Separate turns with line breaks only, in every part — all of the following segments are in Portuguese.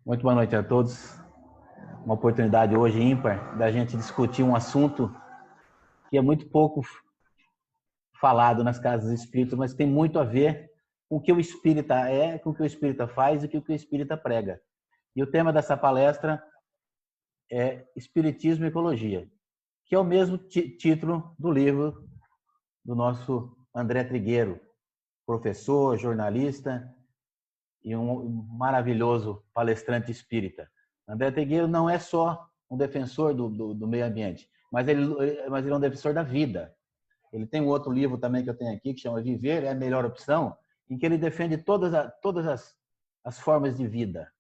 Muito boa noite a todos. Uma oportunidade hoje ímpar da gente discutir um assunto que é muito pouco falado nas casas espíritas, mas tem muito a ver com o que o espírita é, com o que o espírita faz e com o que o espírita prega. E o tema dessa palestra é Espiritismo e Ecologia, que é o mesmo título do livro do nosso André Trigueiro, professor, jornalista e um maravilhoso palestrante espírita. André Trigueiro não é só um defensor do meio ambiente, mas ele é um defensor da vida. Ele tem um outro livro também que eu tenho aqui, que chama Viver é a Melhor Opção, em que ele defende todas as formas de vida.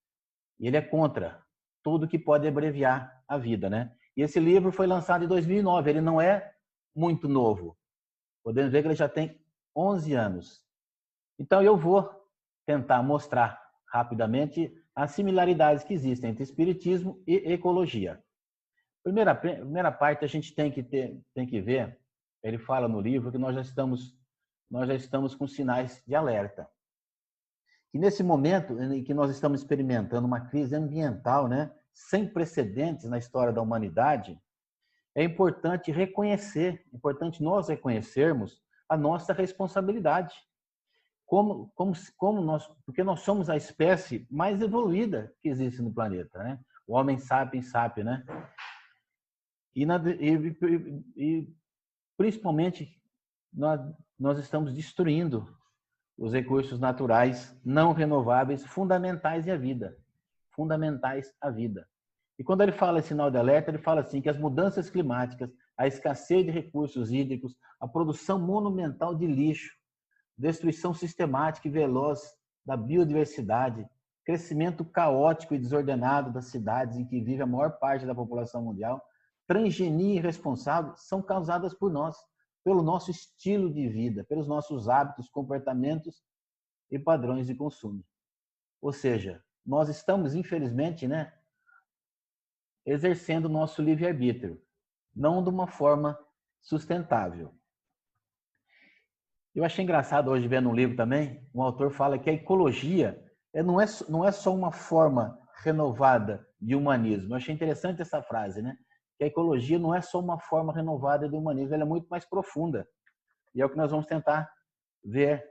E ele é contra tudo que pode abreviar a vida, né? E esse livro foi lançado em 2009, ele não é muito novo. Podemos ver que ele já tem 11 anos. Então eu vou tentar mostrar rapidamente as similaridades que existem entre espiritismo e ecologia. Primeira parte a gente tem que ver, ele fala no livro que nós já estamos com sinais de alerta. E nesse momento em que nós estamos experimentando uma crise ambiental, né, sem precedentes na história da humanidade, é importante nós reconhecermos a nossa responsabilidade. Porque nós somos a espécie mais evoluída que existe no planeta, né? O homem sapiens sapiens, né? E principalmente nós estamos destruindo os recursos naturais não renováveis fundamentais à vida, E quando ele fala em sinal de alerta, ele fala assim que as mudanças climáticas, a escassez de recursos hídricos, a produção monumental de lixo, destruição sistemática e veloz da biodiversidade, crescimento caótico e desordenado das cidades em que vive a maior parte da população mundial, transgenia irresponsável, são causadas por nós, pelo nosso estilo de vida, pelos nossos hábitos, comportamentos e padrões de consumo. Ou seja, nós estamos, infelizmente, né, exercendo o nosso livre-arbítrio, não de uma forma sustentável. Eu achei engraçado hoje vendo um livro também, um autor fala que a ecologia não é só uma forma renovada de humanismo. Eu achei interessante essa frase, né? Que a ecologia não é só uma forma renovada de humanismo, ela é muito mais profunda. E é o que nós vamos tentar ver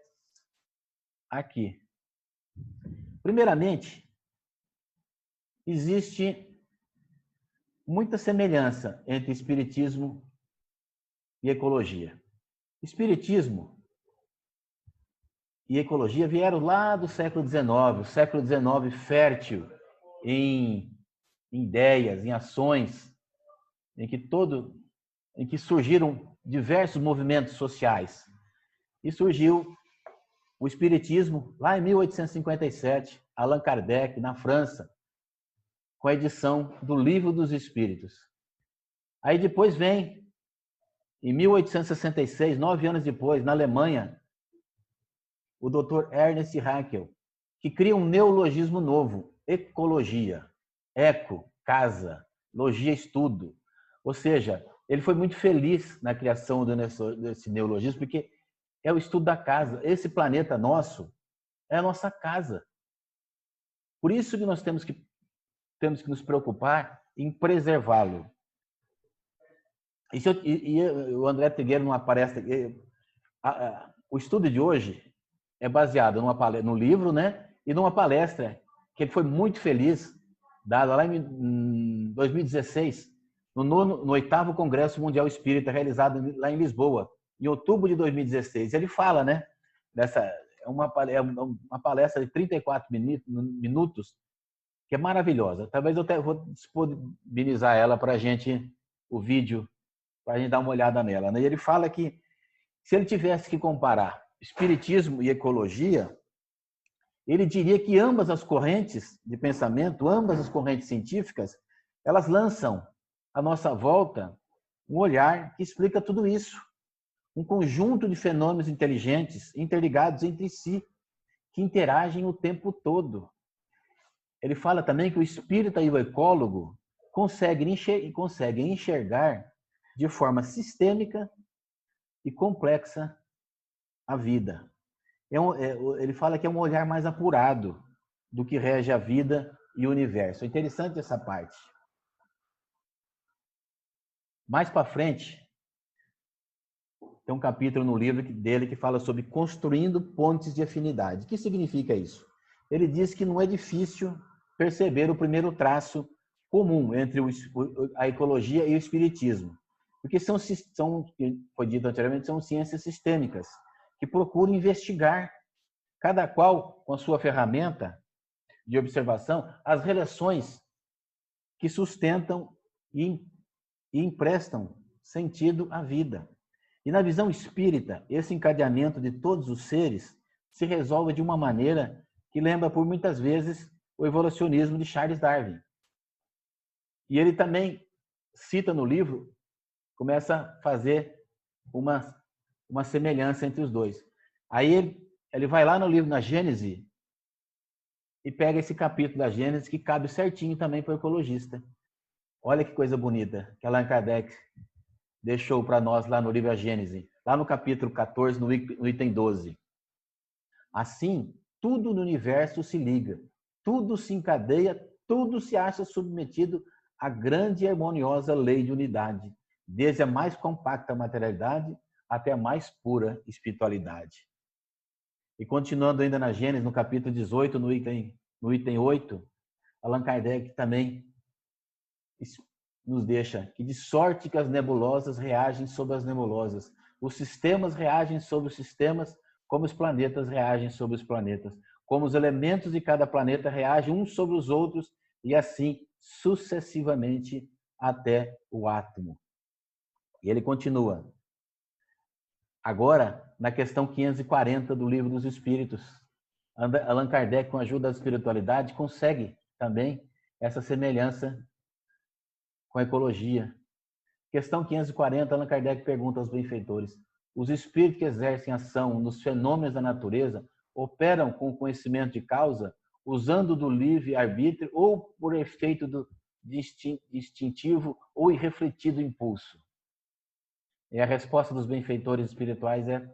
aqui. Primeiramente, existe muita semelhança entre espiritismo e ecologia. Espiritismo e ecologia vieram lá do século XIX, o século XIX fértil em ideias, em ações, em que surgiram diversos movimentos sociais. E surgiu o espiritismo lá em 1857, Allan Kardec, na França, com a edição do Livro dos Espíritos. Aí depois vem, em 1866, 9 anos depois, na Alemanha, o Dr. Ernest Haeckel, que cria um neologismo novo, ecologia. Eco, casa, logia, estudo. Ou seja, ele foi muito feliz na criação desse neologismo, porque é o estudo da casa. Esse planeta nosso é a nossa casa. Por isso que nós temos que nos preocupar em preservá-lo. E o André Trigueiro, numa palestra, o estudo de hoje é baseado no livro, né? E numa palestra que ele foi muito feliz, dada lá em 2016, no 8º Congresso Mundial Espírita, realizado lá em Lisboa, em outubro de 2016. Ele fala, né? É uma palestra de 34 minutos, que é maravilhosa. Talvez eu até vou disponibilizar ela para a gente, o vídeo, para a gente dar uma olhada nela. Né? E ele fala que, se ele tivesse que comparar espiritismo e ecologia, ele diria que ambas as correntes de pensamento, ambas as correntes científicas, elas lançam à nossa volta um olhar que explica tudo isso. Um conjunto de fenômenos inteligentes, interligados entre si, que interagem o tempo todo. Ele fala também que o espírita e o ecólogo conseguem enxergar de forma sistêmica e complexa a vida. Ele fala que é um olhar mais apurado do que rege a vida e universo. É interessante essa parte. Mais para frente, tem um capítulo no livro dele que fala sobre construindo pontes de afinidade. O que significa isso? Ele diz que não é difícil perceber o primeiro traço comum entre a ecologia e o espiritismo. Porque foi dito anteriormente, são ciências sistêmicas que procuram investigar, cada qual com a sua ferramenta de observação, as relações que sustentam e emprestam sentido à vida. E na visão espírita, esse encadeamento de todos os seres se resolve de uma maneira que lembra por muitas vezes o evolucionismo de Charles Darwin. E ele também cita no livro, começa a fazer uma semelhança entre os dois. Aí ele vai lá no livro, na Gênese, e pega esse capítulo da Gênese que cabe certinho também para o ecologista. Olha que coisa bonita que Allan Kardec deixou para nós lá no livro A Gênese, lá no capítulo 14, no item 12. Assim, tudo no universo se liga, tudo se encadeia, tudo se acha submetido à grande e harmoniosa lei de unidade, desde a mais compacta materialidade até a mais pura espiritualidade. E continuando ainda na Gênesis, no capítulo 18, no item 8, Allan Kardec também nos deixa que de sorte que as nebulosas reagem sobre as nebulosas, os sistemas reagem sobre os sistemas, como os planetas reagem sobre os planetas, como os elementos de cada planeta reagem uns sobre os outros e assim sucessivamente até o átomo. E ele continua. Agora, na questão 540 do Livro dos Espíritos, Allan Kardec, com a ajuda da espiritualidade, consegue também essa semelhança com a ecologia. Questão 540, Allan Kardec pergunta aos benfeitores: os espíritos que exercem ação nos fenômenos da natureza operam com conhecimento de causa, usando do livre-arbítrio ou por efeito do instintivo ou irrefletido impulso? E a resposta dos benfeitores espirituais é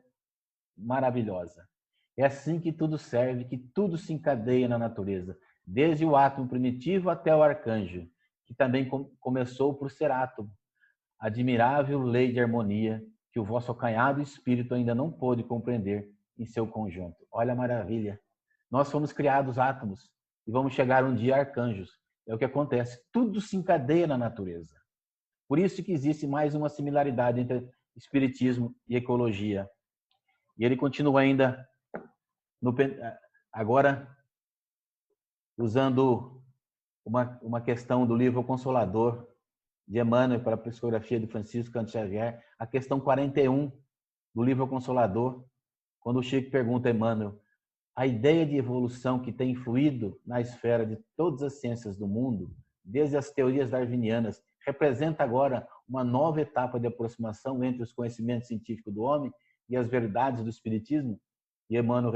maravilhosa. É assim que tudo serve, que tudo se encadeia na natureza, desde o átomo primitivo até o arcanjo, que também começou por ser átomo. Admirável lei de harmonia que o vosso acanhado espírito ainda não pôde compreender em seu conjunto. Olha a maravilha. Nós fomos criados átomos e vamos chegar um dia a arcanjos. É o que acontece. Tudo se encadeia na natureza. Por isso que existe mais uma similaridade entre espiritismo e ecologia. E ele continua ainda, agora, usando uma questão do livro Consolador, de Emmanuel para a psicografia de Francisco Canto Xavier, a questão 41 do livro Consolador, quando o Chico pergunta a Emmanuel: a ideia de evolução que tem influído na esfera de todas as ciências do mundo, desde as teorias darwinianas, representa agora uma nova etapa de aproximação entre os conhecimentos científicos do homem e as verdades do espiritismo? E Emmanuel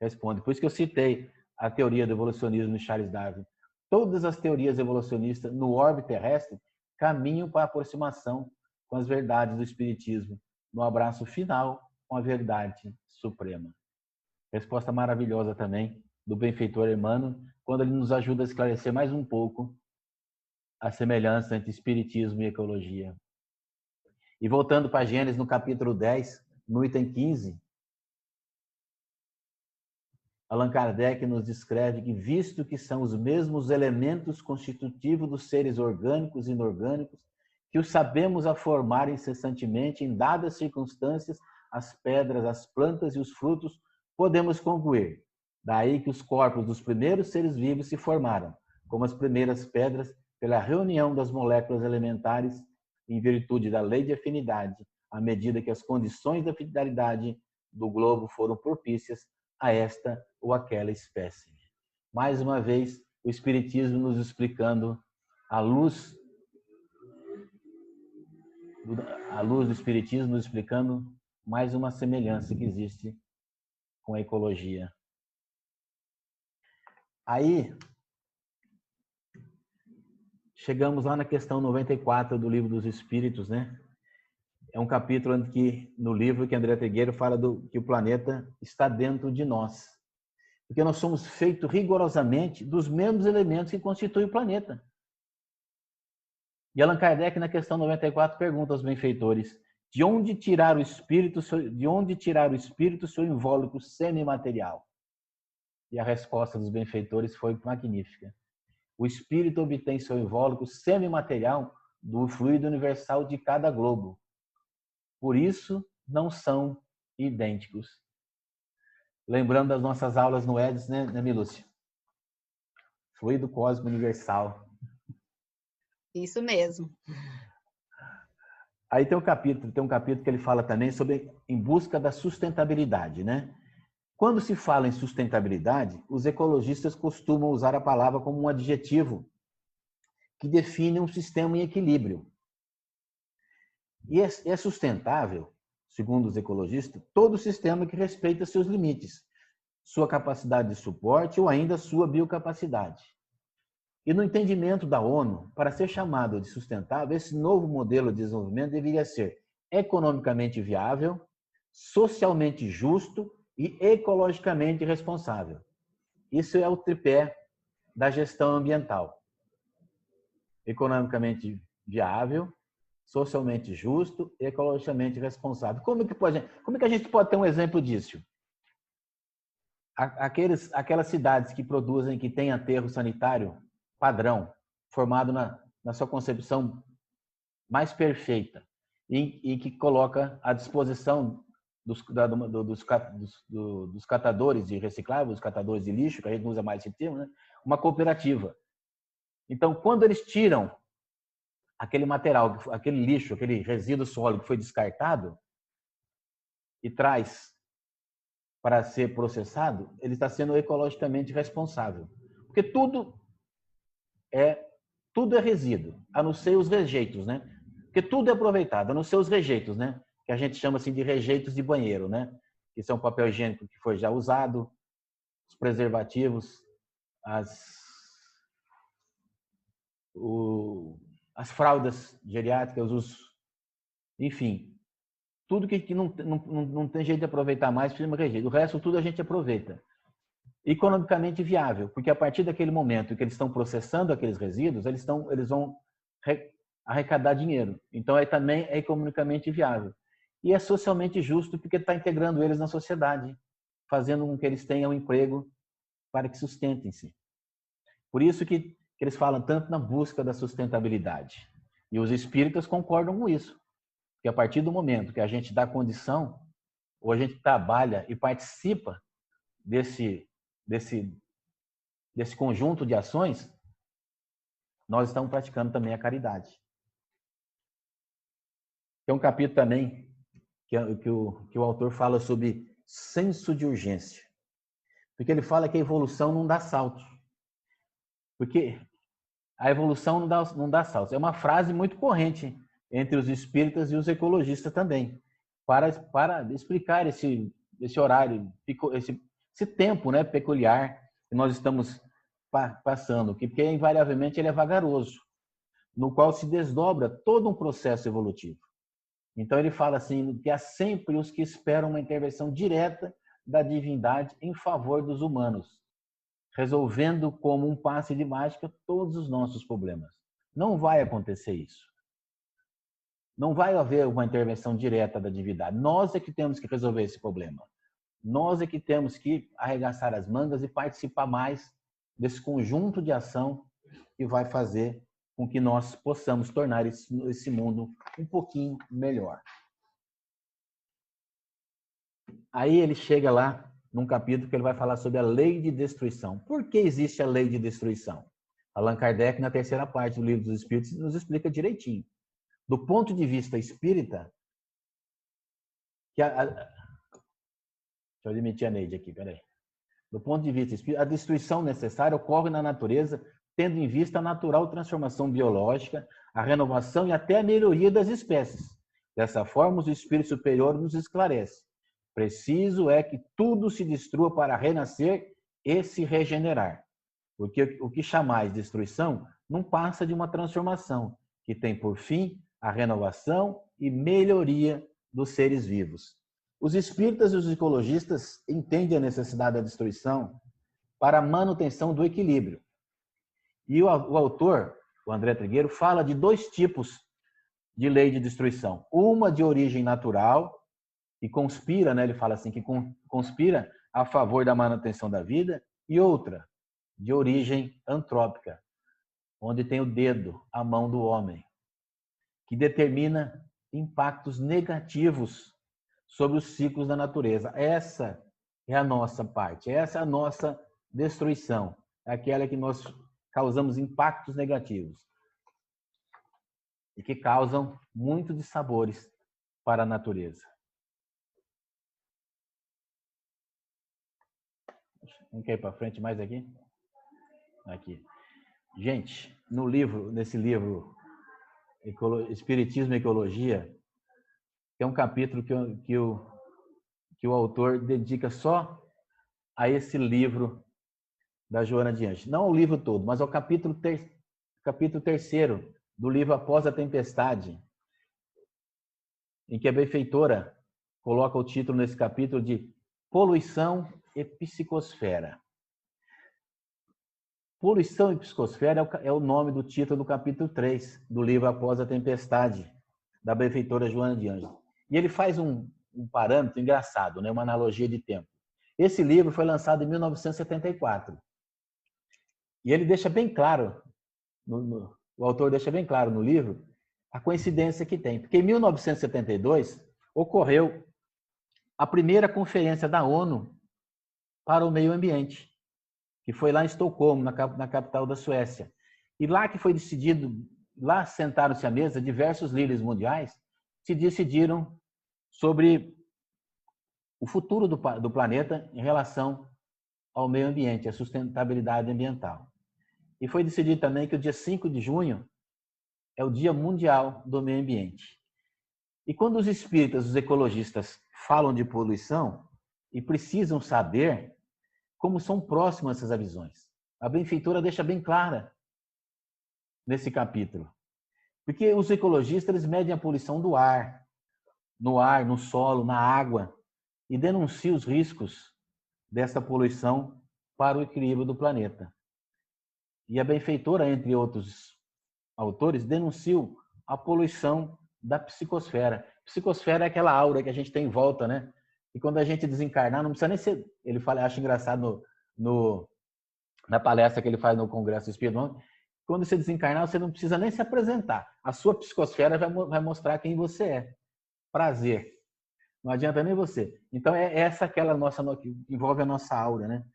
responde, por isso que eu citei a teoria do evolucionismo de Charles Darwin. Todas as teorias evolucionistas no orbe terrestre caminham para a aproximação com as verdades do espiritismo, no abraço final com a verdade suprema. Resposta maravilhosa também do benfeitor Emmanuel, quando ele nos ajuda a esclarecer mais um pouco a semelhança entre espiritismo e ecologia. E voltando para Gênesis, no capítulo 10, no item 15, Allan Kardec nos descreve que, visto que são os mesmos elementos constitutivos dos seres orgânicos e inorgânicos, que os sabemos a formar incessantemente em dadas circunstâncias, as pedras, as plantas e os frutos, podemos concluir. Daí que os corpos dos primeiros seres vivos se formaram, como as primeiras pedras, pela reunião das moléculas elementares, em virtude da lei de afinidade, à medida que as condições da fidelidade do globo foram propícias a esta ou aquela espécie. Mais uma vez, o Espiritismo nos explicando a luz do Espiritismo, nos explicando mais uma semelhança que existe com a ecologia. Aí, chegamos lá na questão 94 do Livro dos Espíritos, né? É um capítulo no livro que André Trigueiro fala que o planeta está dentro de nós. Porque nós somos feitos rigorosamente dos mesmos elementos que constituem o planeta. E Allan Kardec, na questão 94, pergunta aos benfeitores: de onde tirar o espírito, seu invólucro semimaterial? E a resposta dos benfeitores foi magnífica. O espírito obtém seu invólucro semimaterial do fluido universal de cada globo. Por isso, não são idênticos. Lembrando das nossas aulas no EDS, né, Milúcia? Fluido cósmico universal.
Isso mesmo.
Aí tem um capítulo que ele fala também sobre em busca da sustentabilidade, né? Quando se fala em sustentabilidade, os ecologistas costumam usar a palavra como um adjetivo que define um sistema em equilíbrio. E é sustentável, segundo os ecologistas, todo sistema que respeita seus limites, sua capacidade de suporte ou ainda sua biocapacidade. E no entendimento da ONU, para ser chamado de sustentável, esse novo modelo de desenvolvimento deveria ser economicamente viável, socialmente justo e ecologicamente responsável. Isso é o tripé da gestão ambiental. Economicamente viável, socialmente justo e ecologicamente responsável. Como é que a gente pode ter um exemplo disso? Aquelas cidades que produzem, que têm aterro sanitário padrão, formado na sua concepção mais perfeita e que coloca à disposição dos catadores de recicláveis, dos catadores de lixo, que a gente não usa mais esse termo, né? Uma cooperativa. Então, quando eles tiram aquele material, aquele lixo, aquele resíduo sólido que foi descartado e traz para ser processado, ele está sendo ecologicamente responsável. Porque tudo é resíduo, a não ser os rejeitos, né? Porque tudo é aproveitado, a não ser os rejeitos, né? Que a gente chama assim de rejeitos de banheiro, né? Que são papel higiênico que foi já usado, os preservativos, as fraldas geriátricas, enfim, tudo que não tem jeito de aproveitar mais, precisa de rejeito. O resto tudo a gente aproveita. Economicamente viável, porque a partir daquele momento que eles estão processando aqueles resíduos, eles vão arrecadar dinheiro. Então, também é economicamente viável. E é socialmente justo, porque está integrando eles na sociedade, fazendo com que eles tenham um emprego para que sustentem-se. Por isso que eles falam tanto na busca da sustentabilidade. E os espíritas concordam com isso. Que a partir do momento que a gente dá condição, ou a gente trabalha e participa desse conjunto de ações, nós estamos praticando também a caridade. Tem um capítulo também que o autor fala sobre senso de urgência. Porque ele fala que a evolução não dá saltos. Porque a evolução não dá saltos. É uma frase muito corrente entre os espíritas e os ecologistas também, para explicar esse horário, esse tempo, né, peculiar que nós estamos passando, porque invariavelmente ele é vagaroso, no qual se desdobra todo um processo evolutivo. Então ele fala assim, que há sempre os que esperam uma intervenção direta da divindade em favor dos humanos, resolvendo como um passe de mágica todos os nossos problemas. Não vai acontecer isso. Não vai haver uma intervenção direta da divindade. Nós é que temos que resolver esse problema. Nós é que temos que arregaçar as mangas e participar mais desse conjunto de ação que vai fazer com que nós possamos tornar esse mundo um pouquinho melhor. Aí ele chega lá num capítulo que ele vai falar sobre a lei de destruição. Por que existe a lei de destruição? Allan Kardec, na terceira parte do Livro dos Espíritos, nos explica direitinho. Do ponto de vista espírita, deixa eu demitir a Neide aqui, peraí. Do ponto de vista espírita, a destruição necessária ocorre na natureza, tendo em vista a natural transformação biológica, a renovação e até a melhoria das espécies. Dessa forma, o espírito superior nos esclarece. Preciso é que tudo se destrua para renascer e se regenerar. Porque o que chamais de destruição não passa de uma transformação, que tem por fim a renovação e melhoria dos seres vivos. Os espíritas e os ecologistas entendem a necessidade da destruição para a manutenção do equilíbrio. E o autor, o André Trigueiro, fala de dois tipos de lei de destruição. Uma de origem natural, que conspira, né? Ele fala assim, que conspira a favor da manutenção da vida, e outra de origem antrópica, onde tem o dedo, a mão do homem, que determina impactos negativos sobre os ciclos da natureza. Essa é a nossa parte, essa é a nossa destruição, é aquela que nós causamos impactos negativos e que causam muitos dissabores para a natureza. Vamos ir para frente mais aqui? Aqui. Gente, nesse livro Espiritismo e Ecologia, tem um capítulo que o autor dedica só a esse livro da Joana de Anjos. Não ao livro todo, mas ao capítulo 3º do livro Após a Tempestade, em que a benfeitora coloca o título nesse capítulo de Poluição e Psicosfera. Poluição e Psicosfera é o nome do título do capítulo 3 do livro Após a Tempestade, da benfeitora Joana de Anjos. E ele faz um parâmetro engraçado, né? Uma analogia de tempo. Esse livro foi lançado em 1974. E ele deixa bem claro, o autor deixa bem claro no livro, a coincidência que tem. Porque em 1972 ocorreu a primeira conferência da ONU para o meio ambiente, que foi lá em Estocolmo, na capital da Suécia. E lá que foi decidido, lá sentaram-se à mesa diversos líderes mundiais que decidiram sobre o futuro do planeta em relação ao meio ambiente, à sustentabilidade ambiental. E foi decidido também que o dia 5 de junho é o Dia Mundial do Meio Ambiente. E quando os espíritas, os ecologistas, falam de poluição e precisam saber como são próximas essas visões, a benfeitora deixa bem clara nesse capítulo. Porque os ecologistas eles medem a poluição do ar, no solo, na água, e denunciam os riscos dessa poluição para o equilíbrio do planeta. E a benfeitora, entre outros autores, denunciou a poluição da psicosfera. Psicosfera é aquela aura que a gente tem em volta, né? E quando a gente desencarnar, não precisa nem ser... Ele fala, acho engraçado na palestra que ele faz no Congresso Espírita, quando você desencarnar, você não precisa nem se apresentar. A sua psicosfera vai mostrar quem você é. Prazer. Não adianta nem você. Então, é essa aquela nossa, que envolve a nossa aura, né?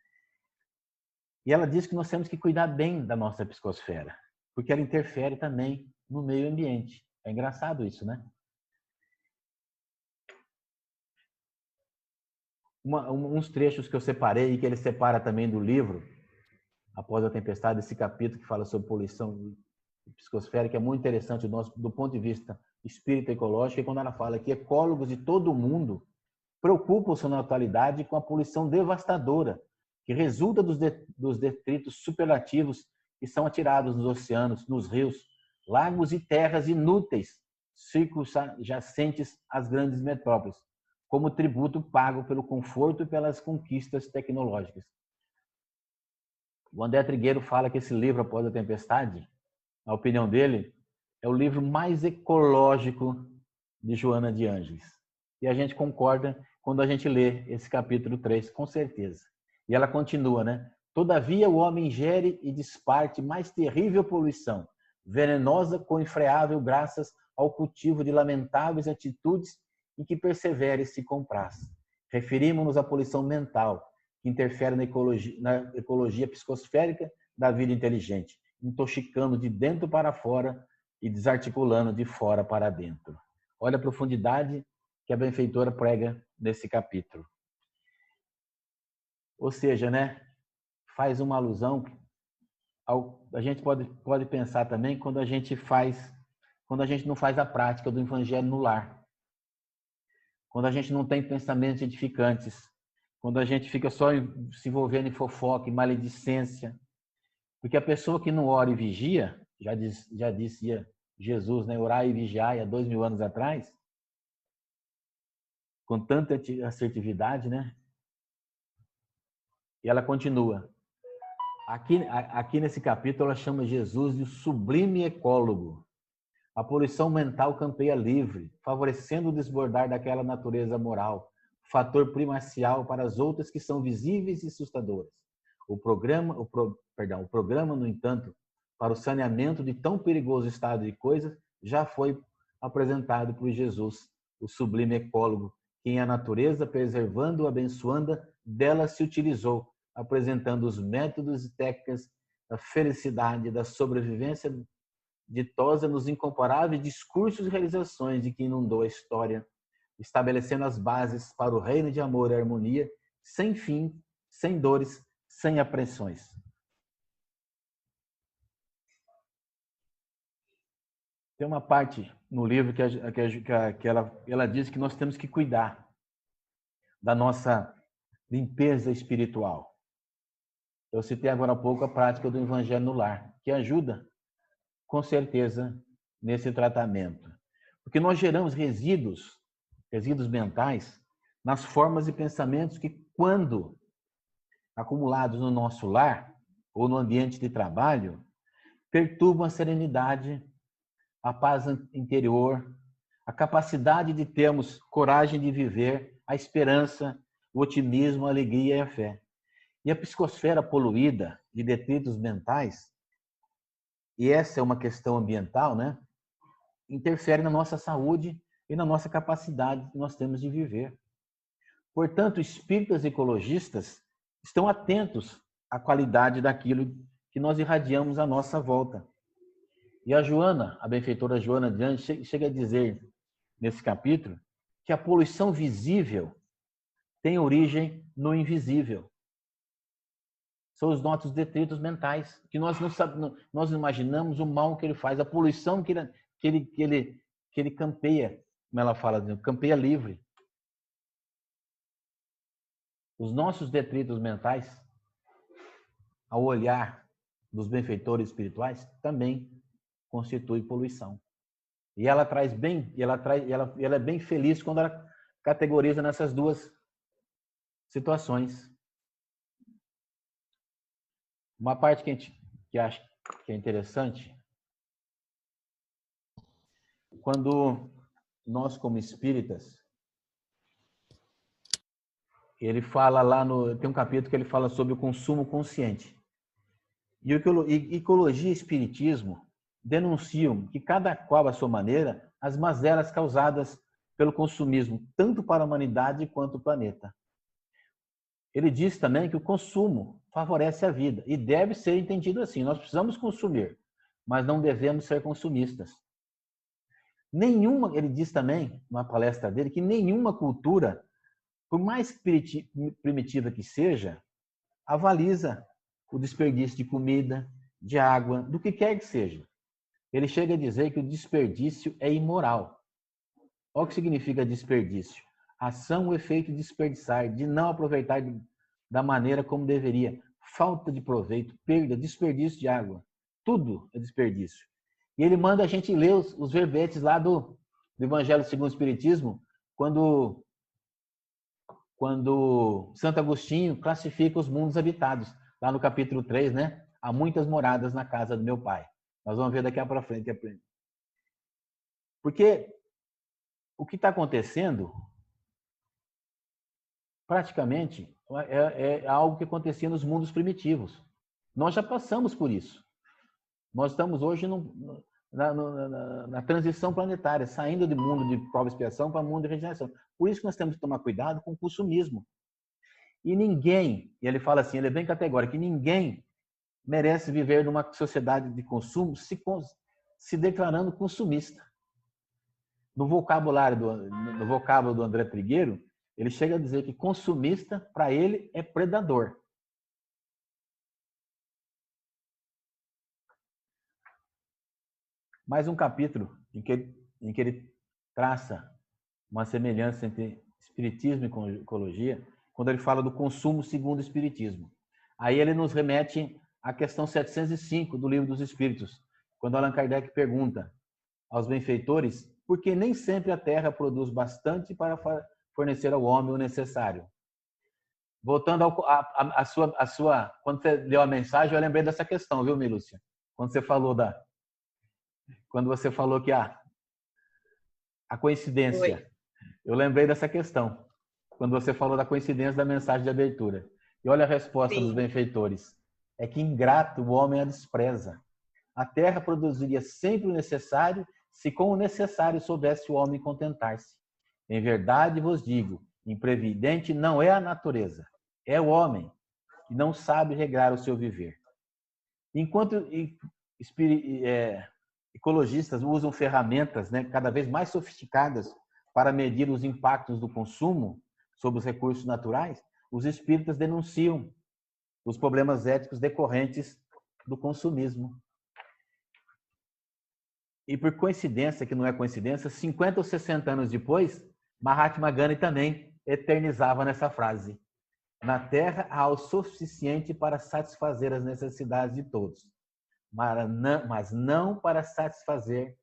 E ela diz que nós temos que cuidar bem da nossa psicosfera, porque ela interfere também no meio ambiente. É engraçado isso, né? Uns trechos que eu separei e que ele separa também do livro, Após a Tempestade, esse capítulo que fala sobre poluição psicosférica, é muito interessante do ponto de vista espírita ecológico, e quando ela fala que ecólogos de todo o mundo preocupam-se na atualidade com a poluição devastadora que resulta dos detritos superlativos que são atirados nos oceanos, nos rios, lagos e terras inúteis circunjacentes às grandes metrópoles, como tributo pago pelo conforto e pelas conquistas tecnológicas. O André Trigueiro fala que esse livro, Após a Tempestade, na opinião dele, é o livro mais ecológico de Joana de Ângeles. E a gente concorda quando a gente lê esse capítulo 3, com certeza. E ela continua, né? Todavia o homem ingere e desparte mais terrível poluição, venenosa com infreável graças ao cultivo de lamentáveis atitudes em que persevera e se compraz. Referimos-nos à poluição mental, que interfere na ecologia psicosférica da vida inteligente, intoxicando de dentro para fora e desarticulando de fora para dentro. Olha a profundidade que a benfeitora prega nesse capítulo. Ou seja, né, faz uma alusão a gente pode pensar também quando a gente não faz a prática do evangelho no lar. Quando a gente não tem pensamentos edificantes, quando a gente fica só se envolvendo em fofoca, em maledicência. Porque a pessoa que não ora e vigia, já dizia Jesus, né, orar e vigiar há 2000 anos atrás, com tanta assertividade, né? E ela continua. Aqui nesse capítulo, ela chama Jesus de sublime ecólogo. A poluição mental campeia livre, favorecendo o desbordar daquela natureza moral, fator primacial para as outras que são visíveis e assustadoras. O programa, no entanto, para o saneamento de tão perigoso estado de coisas, já foi apresentado por Jesus, o sublime ecólogo, que em a natureza, preservando, abençoando, dela se utilizou, apresentando os métodos e técnicas da felicidade, da sobrevivência ditosa nos incomparáveis discursos e realizações de que inundou a história, estabelecendo as bases para o reino de amor e harmonia, sem fim, sem dores, sem apreensões. Tem uma parte no livro que ela diz que nós temos que cuidar da nossa limpeza espiritual. Eu citei agora há pouco a prática do Evangelho no Lar, que ajuda, com certeza, nesse tratamento. Porque nós geramos resíduos mentais, nas formas e pensamentos que, quando acumulados no nosso lar ou no ambiente de trabalho, perturbam a serenidade, a paz interior, a capacidade de termos coragem de viver, a esperança, o otimismo, a alegria e a fé. E a psicosfera poluída de detritos mentais, e essa é uma questão ambiental, né? Interfere na nossa saúde e na nossa capacidade que nós temos de viver. Portanto, espíritas ecologistas estão atentos à qualidade daquilo que nós irradiamos à nossa volta. E a Joana, a benfeitora Joana de Anjos, chega a dizer nesse capítulo que a poluição visível tem origem no invisível. São os nossos detritos mentais, que nós não sabemos, nós imaginamos o mal que ele faz, a poluição que ele campeia, como ela fala, campeia livre. Os nossos detritos mentais, ao olhar dos benfeitores espirituais, também constitui poluição. E ela traz bem, ela é bem feliz quando ela categoriza nessas duas situações. Uma parte que acho que é interessante, quando nós, como espíritas, ele fala lá tem um capítulo que ele fala sobre o consumo consciente. E ecologia e espiritismo denunciam que cada qual à sua maneira as mazelas causadas pelo consumismo, tanto para a humanidade quanto o planeta. Ele diz também que o consumo favorece a vida e deve ser entendido assim. Nós precisamos consumir, mas não devemos ser consumistas. Ele diz também, numa palestra dele, que nenhuma cultura, por mais primitiva que seja, avaliza o desperdício de comida, de água, do que quer que seja. Ele chega a dizer que o desperdício é imoral. Olha o que significa desperdício. Ação ou efeito de desperdiçar, de não aproveitar da maneira como deveria. Falta de proveito, perda, desperdício de água. Tudo é desperdício. E ele manda a gente ler os verbetes lá do Evangelho segundo o Espiritismo, quando Santo Agostinho classifica os mundos habitados. Lá no capítulo 3, né? Há muitas moradas na casa do meu pai. Nós vamos ver daqui para frente. Porque o que está acontecendo, praticamente, é algo que acontecia nos mundos primitivos. Nós já passamos por isso. Nós estamos hoje na transição planetária, saindo do mundo de prova e expiação para o mundo de regeneração. Por isso que nós temos que tomar cuidado com o consumismo. E ninguém, e ele fala assim, ele é bem categórico, que ninguém merece viver numa sociedade de consumo se declarando consumista. No vocábulo do André Trigueiro, ele chega a dizer que consumista, para ele, é predador. Mais um capítulo em que ele traça uma semelhança entre espiritismo e ecologia, quando ele fala do consumo segundo o espiritismo. Aí ele nos remete à questão 705 do Livro dos Espíritos, quando Allan Kardec pergunta aos benfeitores por que nem sempre a Terra produz bastante para fornecer ao homem o necessário. voltando a sua... Quando você leu a mensagem, eu lembrei dessa questão, viu, Milúcia? Quando você falou que a
Oi.
coincidência. Eu lembrei dessa questão. Quando você falou da coincidência da mensagem de abertura. E olha a resposta dos
Sim.
benfeitores. É que ingrato o homem a despreza. A terra produziria sempre o necessário, se com o necessário soubesse o homem contentar-se. Em verdade vos digo, imprevidente não é a natureza, é o homem, que não sabe regrar o seu viver. Enquanto ecologistas usam ferramentas, né, cada vez mais sofisticadas para medir os impactos do consumo sobre os recursos naturais, os espíritas denunciam os problemas éticos decorrentes do consumismo. E por coincidência, que não é coincidência, 50 ou 60 anos depois, Mahatma Gandhi também eternizava nessa frase: na Terra há o suficiente para satisfazer as necessidades de todos, mas não para satisfazer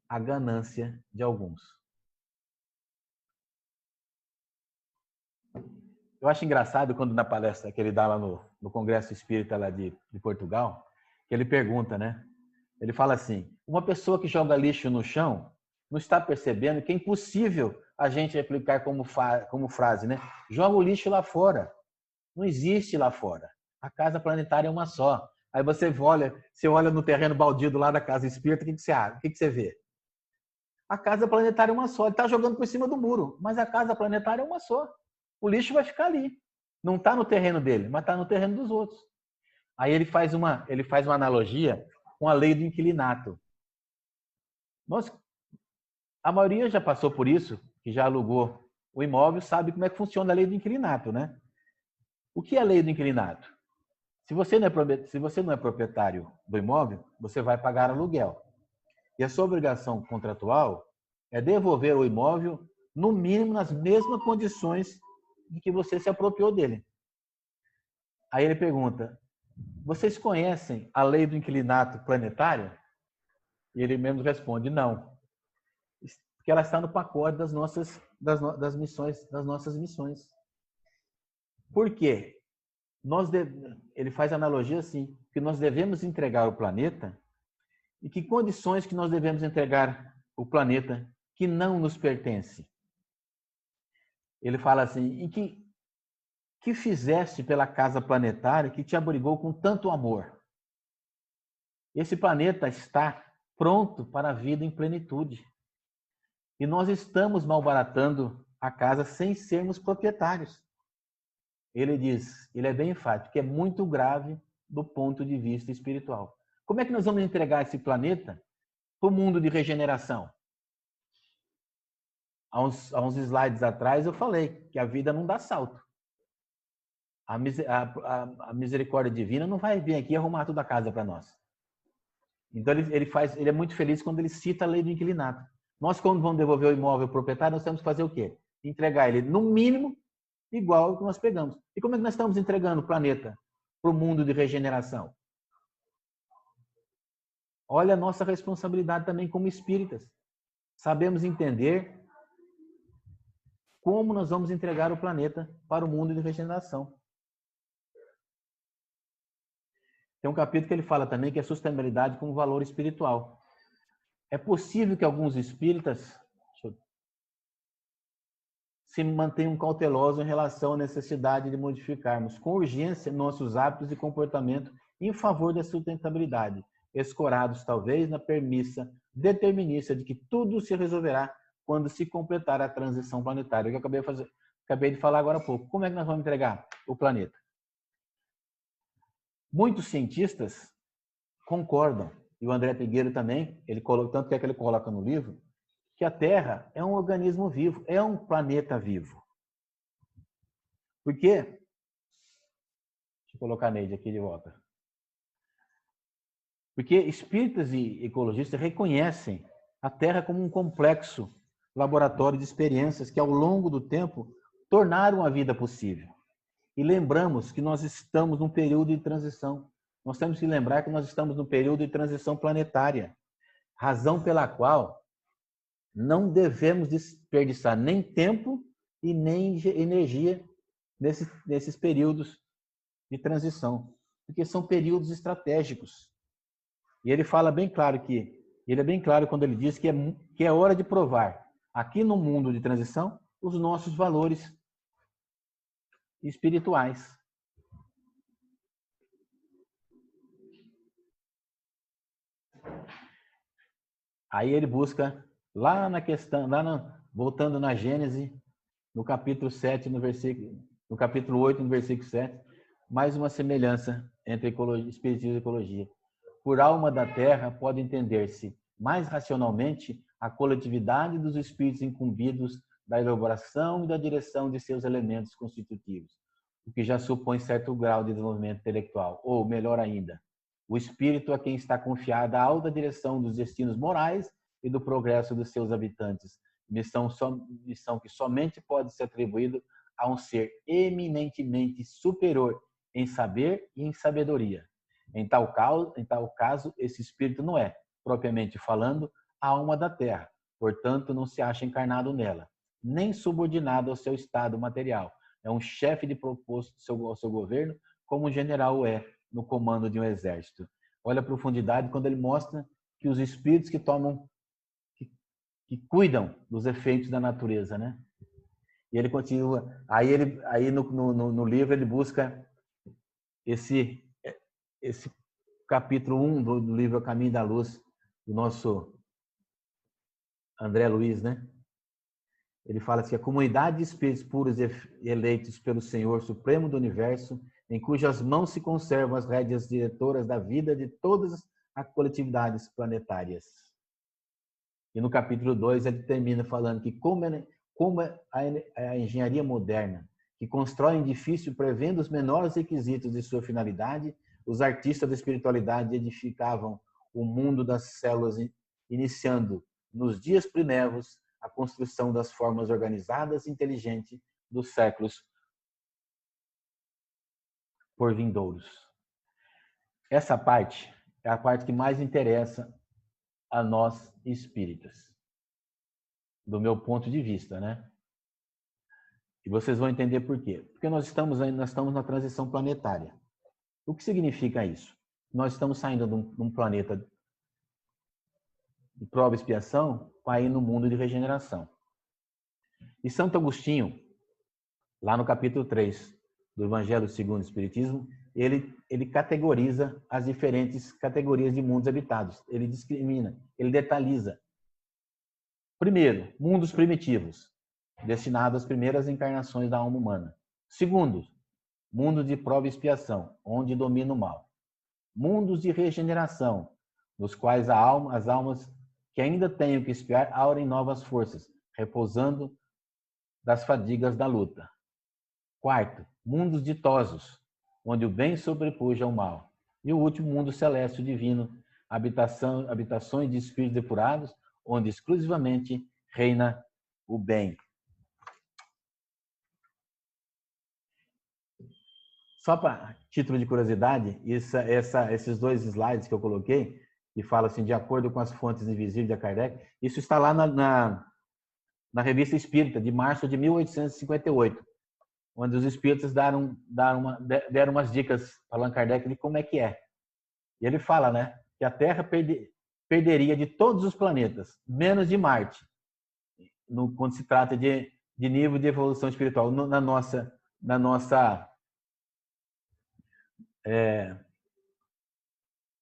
a ganância de alguns. Eu acho engraçado quando na palestra que ele dá lá no Congresso Espírita lá de Portugal, que ele pergunta, né? Ele fala assim, uma pessoa que joga lixo no chão não está percebendo que é impossível a gente aplicar como frase, né? Joga o lixo lá fora. Não existe lá fora. A casa planetária é uma só. Aí você olha no terreno baldio lá da casa espírita, o que você vê? A casa planetária é uma só. Ele está jogando por cima do muro, mas a casa planetária é uma só. O lixo vai ficar ali. Não está no terreno dele, mas está no terreno dos outros. Aí ele faz uma analogia com a lei do inquilinato. A maioria já passou por isso, que já alugou o imóvel, sabe como é que funciona a lei do inquilinato, né? O que é a lei do inquilinato? Se você não é proprietário do imóvel, você vai pagar aluguel. E a sua obrigação contratual é devolver o imóvel, no mínimo, nas mesmas condições de que você se apropriou dele. Aí ele pergunta, vocês conhecem a lei do inquilinato planetário? E ele mesmo responde, não. Porque ela está no pacote das nossas missões. Por quê? Ele faz analogia assim, que nós devemos entregar o planeta e que condições que nós devemos entregar o planeta que não nos pertence. Ele fala assim, e que fizeste pela casa planetária que te abrigou com tanto amor? Esse planeta está pronto para a vida em plenitude. E nós estamos malbaratando a casa sem sermos proprietários. Ele diz, ele é bem enfático, que é muito grave do ponto de vista espiritual. Como é que nós vamos entregar esse planeta para o mundo de regeneração? Há uns slides atrás eu falei que a vida não dá salto. A misericórdia divina não vai vir aqui arrumar toda a casa para nós. Então ele é muito feliz quando ele cita a lei do inquilinato. Nós, quando vamos devolver o imóvel ao proprietário, nós temos que fazer o quê? Entregar ele, no mínimo, igual ao que nós pegamos. E como é que nós estamos entregando o planeta para o mundo de regeneração? Olha a nossa responsabilidade também como espíritas. Sabemos entender como nós vamos entregar o planeta para o mundo de regeneração. Tem um capítulo que ele fala também que é sustentabilidade como valor espiritual. É possível que alguns espíritas se mantenham cautelosos em relação à necessidade de modificarmos com urgência nossos hábitos e comportamento em favor da sustentabilidade, escorados talvez na premissa determinista de que tudo se resolverá quando se completar a transição planetária. Que eu acabei de falar agora há pouco. Como é que nós vamos entregar o planeta? Muitos cientistas concordam, e o André Trigueiro também, tanto que ele coloca no livro, que a Terra é um organismo vivo, é um planeta vivo. Por quê? Deixa eu colocar a Neide aqui de volta. Porque espíritas e ecologistas reconhecem a Terra como um complexo laboratório de experiências que, ao longo do tempo, tornaram a vida possível. E lembramos que nós estamos num período de transição. Nós temos que lembrar que nós estamos num período de transição planetária, razão pela qual não devemos desperdiçar nem tempo e nem energia nesses períodos de transição, porque são períodos estratégicos. E ele fala bem claro ele é bem claro quando ele diz que é hora de provar, aqui no mundo de transição, os nossos valores espirituais. Aí ele busca lá na questão, voltando na Gênesis, no capítulo 7, no capítulo 8, no versículo 7, mais uma semelhança entre espiritismo e ecologia. Por alma da terra pode entender-se mais racionalmente a coletividade dos espíritos incumbidos da elaboração e da direção de seus elementos constitutivos, o que já supõe certo grau de desenvolvimento intelectual, ou, melhor ainda, o espírito a quem está confiada a alta direção dos destinos morais e do progresso dos seus habitantes, missão que somente pode ser atribuída a um ser eminentemente superior em saber e em sabedoria. Em tal caso, esse espírito não é, propriamente falando, a alma da terra, portanto, não se acha encarnado nela, nem subordinado ao seu estado material. É um chefe de proposto ao seu governo, como um general é no comando de um exército. Olha a profundidade quando ele mostra que os espíritos que cuidam dos efeitos da natureza, né? E ele continua, aí no livro ele busca esse capítulo 1 do livro A Caminho da Luz, do nosso André Luiz, né? Ele fala assim, a comunidade de espíritos puros eleitos pelo Senhor Supremo do Universo, em cujas mãos se conservam as rédeas diretoras da vida de todas as coletividades planetárias. E no capítulo 2 ele termina falando que como a engenharia moderna, que constrói um edifício prevendo os menores requisitos de sua finalidade, os artistas da espiritualidade edificavam o mundo das células, iniciando nos dias primevos a construção das formas organizadas e inteligentes dos séculos por vindouros. Essa parte é a parte que mais interessa a nós espíritas, do meu ponto de vista, né? E vocês vão entender por quê. Porque nós estamos na transição planetária. O que significa isso? Nós estamos saindo de um planeta de prova e expiação para ir no mundo de regeneração. E Santo Agostinho, lá no capítulo 3 do Evangelho segundo o Espiritismo, ele categoriza as diferentes categorias de mundos habitados. Ele discrimina, ele detalhiza. Primeiro, mundos primitivos, destinados às primeiras encarnações da alma humana. Segundo, mundos de prova e expiação, onde domina o mal. Mundos de regeneração, nos quais as almas que ainda têm o que expiar aurem novas forças, repousando das fadigas da luta. Quarto, mundos ditosos, onde o bem sobrepuja ao mal. E o último, mundo celeste divino, habitações de espíritos depurados, onde exclusivamente reina o bem. Só para título de curiosidade, esses dois slides que eu coloquei, que falam assim, de acordo com as fontes invisíveis de Kardec, isso está lá na Revista Espírita, de março de 1858, onde os espíritas deram umas dicas para Allan Kardec de como é que é. E ele fala, né, que a Terra perderia de todos os planetas, menos de Marte, quando se trata de nível de evolução espiritual, no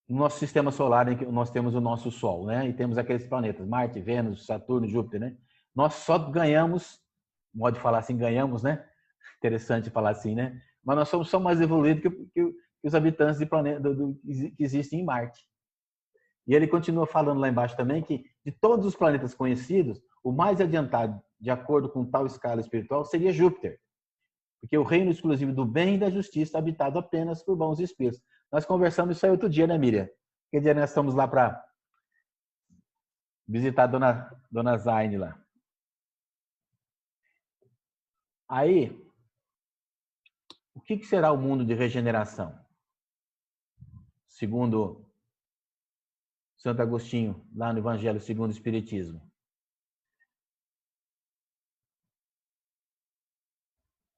nosso sistema solar, em que nós temos o nosso Sol, né? E temos aqueles planetas, Marte, Vênus, Saturno, Júpiter, né? Nós só ganhamos, modo de falar assim, ganhamos, né? Interessante falar assim, né? Mas nós somos só mais evoluídos que os habitantes de planeta que existem em Marte. E ele continua falando lá embaixo também que de todos os planetas conhecidos, o mais adiantado, de acordo com tal escala espiritual, seria Júpiter. Porque o reino exclusivo do bem e da justiça, habitado apenas por bons espíritos. Nós conversamos isso aí outro dia, né, Miriam? Que dia nós estamos lá para visitar a dona Zaine lá. Aí, o que será o mundo de regeneração? Segundo Santo Agostinho, lá no Evangelho segundo o Espiritismo.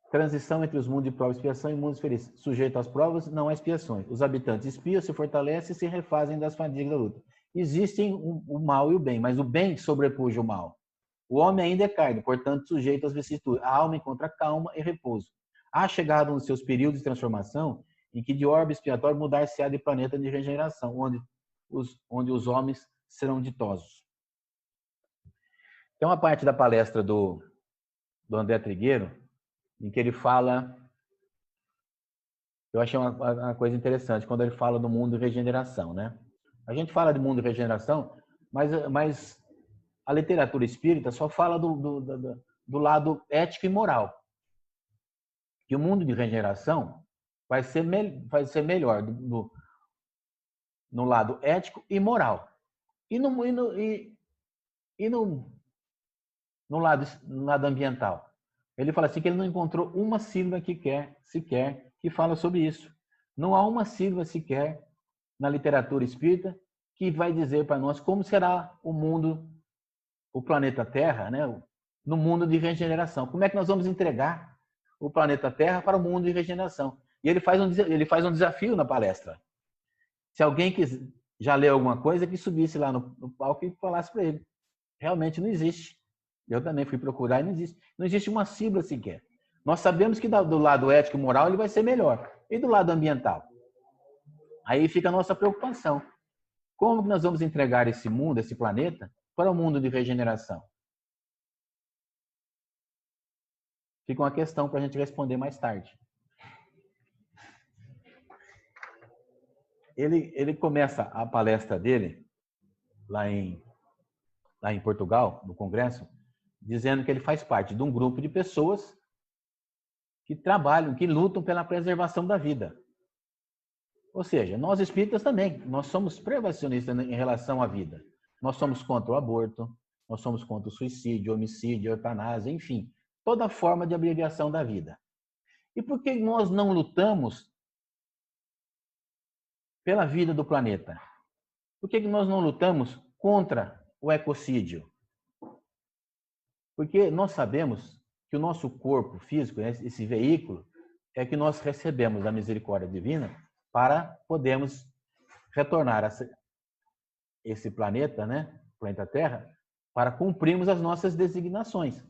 Transição entre os mundos de prova e expiação e mundos felizes. Sujeito às provas, não há expiações. Os habitantes espiam, se fortalecem e se refazem das fadigas da luta. Existem o mal e o bem, mas o bem sobrepuja o mal. O homem ainda é carne, portanto, sujeito às vicissitudes. A alma encontra calma e repouso. Há chegado nos seus períodos de transformação em que de orbe expiatório mudar-se-á de planeta de regeneração, onde os homens serão ditosos. Tem uma parte da palestra do André Trigueiro em que ele fala, eu achei uma coisa interessante, quando ele fala do mundo de regeneração, né? A gente fala de mundo de regeneração, mas a literatura espírita só fala do lado ético e moral. Que o mundo de regeneração vai ser melhor no lado ético e moral. E no lado ambiental. Ele fala assim que ele não encontrou uma sílaba sequer que fala sobre isso. Não há uma sílaba sequer na literatura espírita que vai dizer para nós como será o mundo, o planeta Terra, né? No mundo de regeneração. Como é que nós vamos entregar o planeta Terra para o mundo de regeneração? E ele faz um desafio na palestra. Se alguém já leu alguma coisa, que subisse lá no palco e falasse para ele. Realmente não existe. Eu também fui procurar e não existe. Não existe uma sílaba sequer. Nós sabemos que do lado ético e moral ele vai ser melhor. E do lado ambiental? Aí fica a nossa preocupação. Como que nós vamos entregar esse mundo, esse planeta, para o mundo de regeneração? Fica uma questão para a gente responder mais tarde. Ele começa a palestra dele, lá em Portugal, no Congresso, dizendo que ele faz parte de um grupo de pessoas que trabalham, que lutam pela preservação da vida. Ou seja, nós espíritas também, nós somos preservacionistas em relação à vida. Nós somos contra o aborto, nós somos contra o suicídio, homicídio, eutanásia, enfim, toda forma de abreviação da vida. E por que nós não lutamos pela vida do planeta? Por que nós não lutamos contra o ecocídio? Porque nós sabemos que o nosso corpo físico, esse veículo, é que nós recebemos da misericórdia divina para podermos retornar a esse planeta, né, planeta Terra, para cumprirmos as nossas designações,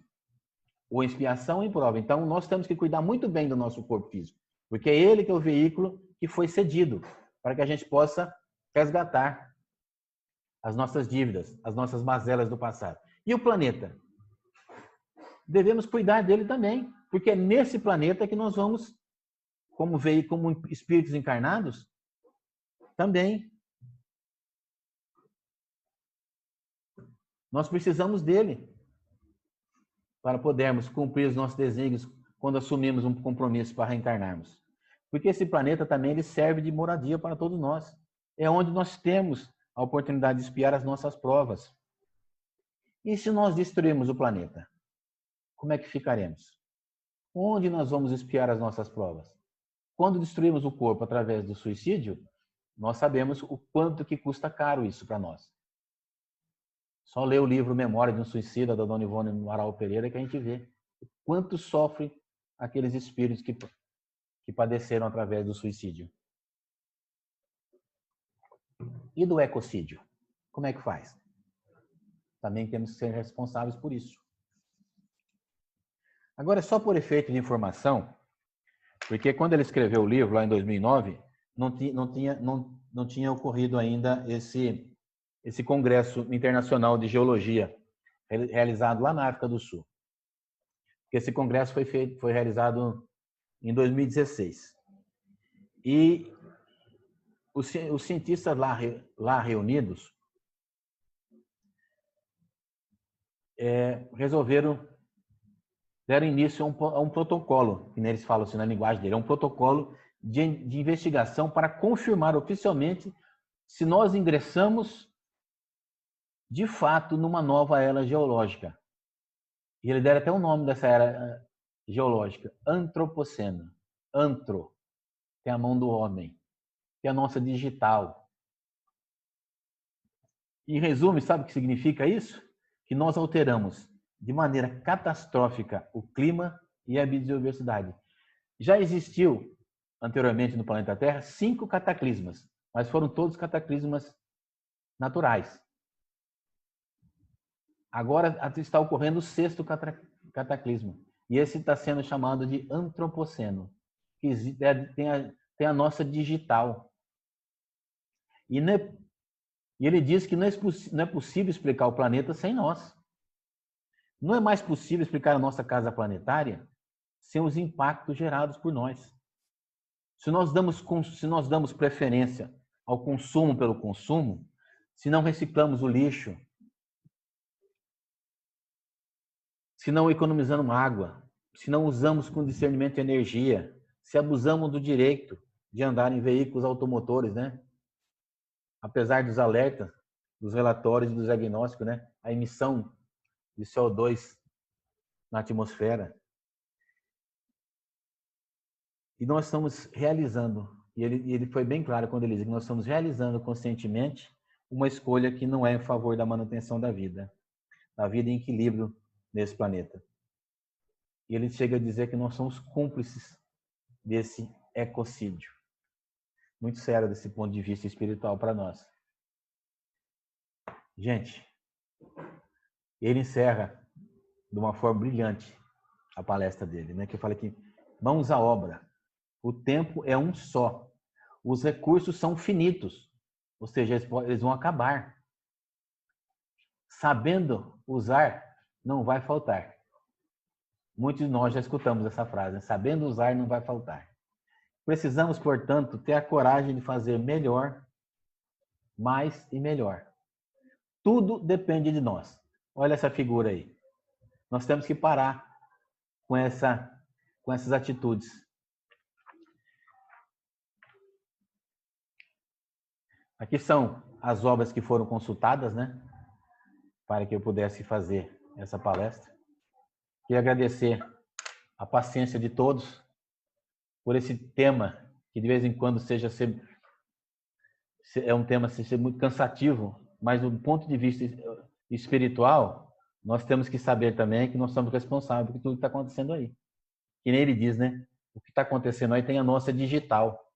ou expiação e prova. Então, nós temos que cuidar muito bem do nosso corpo físico, porque é ele que é o veículo que foi cedido para que a gente possa resgatar as nossas dívidas, as nossas mazelas do passado. E o planeta? Devemos cuidar dele também, porque é nesse planeta que nós vamos, como espíritos encarnados, também. Nós precisamos dele para podermos cumprir os nossos desígnios quando assumimos um compromisso para reencarnarmos. Porque esse planeta também ele serve de moradia para todos nós. É onde nós temos a oportunidade de expiar as nossas provas. E se nós destruirmos o planeta? Como é que ficaremos? Onde nós vamos expiar as nossas provas? Quando destruímos o corpo através do suicídio, nós sabemos o quanto que custa caro isso para nós. Só ler o livro Memória de um Suicida, da Dona Ivone Amaral Pereira, que a gente vê o quanto sofrem aqueles espíritos que padeceram através do suicídio. E do ecocídio? Como é que faz? Também temos que ser responsáveis por isso. Agora, só por efeito de informação, porque quando ele escreveu o livro, lá em 2009, não tinha ocorrido ainda esse congresso internacional de geologia realizado lá na África do Sul. Esse congresso foi realizado em 2016. E os cientistas lá reunidos deram início a um protocolo, que eles falam assim na linguagem dele, é um protocolo de investigação para confirmar oficialmente se nós ingressamos de fato numa nova era geológica. E ele deram até o nome dessa era geológica, antropoceno. Antro, que é a mão do homem, que é a nossa digital. Em resumo, sabe o que significa isso? Que nós alteramos de maneira catastrófica o clima e a biodiversidade. Já existiu, anteriormente no planeta Terra, 5 cataclismas, mas foram todos cataclismas naturais. Agora está ocorrendo o 6º cataclismo, e esse está sendo chamado de antropoceno, que tem a nossa digital. E ele diz que não é possível explicar o planeta sem nós. Não é mais possível explicar a nossa casa planetária sem os impactos gerados por nós. Se nós damos preferência ao consumo pelo consumo, se não reciclamos o lixo, se não economizamos água, se não usamos com discernimento de energia, se abusamos do direito de andar em veículos automotores, né? Apesar dos alertas, dos relatórios e dos diagnósticos, né? A emissão de CO2 na atmosfera. E nós estamos realizando, e ele foi bem claro quando ele diz que nós estamos realizando conscientemente uma escolha que não é em favor da manutenção da vida em equilíbrio nesse planeta. E ele chega a dizer que nós somos cúmplices desse ecocídio. Muito sério desse ponto de vista espiritual para nós. Gente, ele encerra de uma forma brilhante a palestra dele, né? Que eu falei aqui, mãos à obra. O tempo é um só. Os recursos são finitos, ou seja, eles vão acabar. Sabendo usar, não vai faltar. Muitos de nós já escutamos essa frase, né? Sabendo usar, não vai faltar. Precisamos, portanto, ter a coragem de fazer melhor, mais e melhor. Tudo depende de nós. Olha essa figura aí. Nós temos que parar com essas atitudes. Aqui são as obras que foram consultadas, né? Para que eu pudesse fazer essa palestra. Queria agradecer a paciência de todos por esse tema, que de vez em quando é um tema seja muito cansativo, mas do ponto de vista espiritual, nós temos que saber também que nós somos responsáveis por tudo que está acontecendo aí. Que nem ele diz, né? O que está acontecendo aí tem a nossa digital.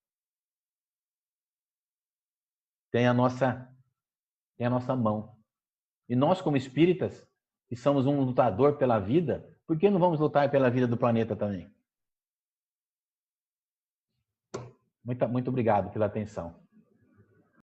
Tem a nossa mão. E nós, como espíritas, que somos um lutador pela vida, por que não vamos lutar pela vida do planeta também? Muito obrigado pela atenção.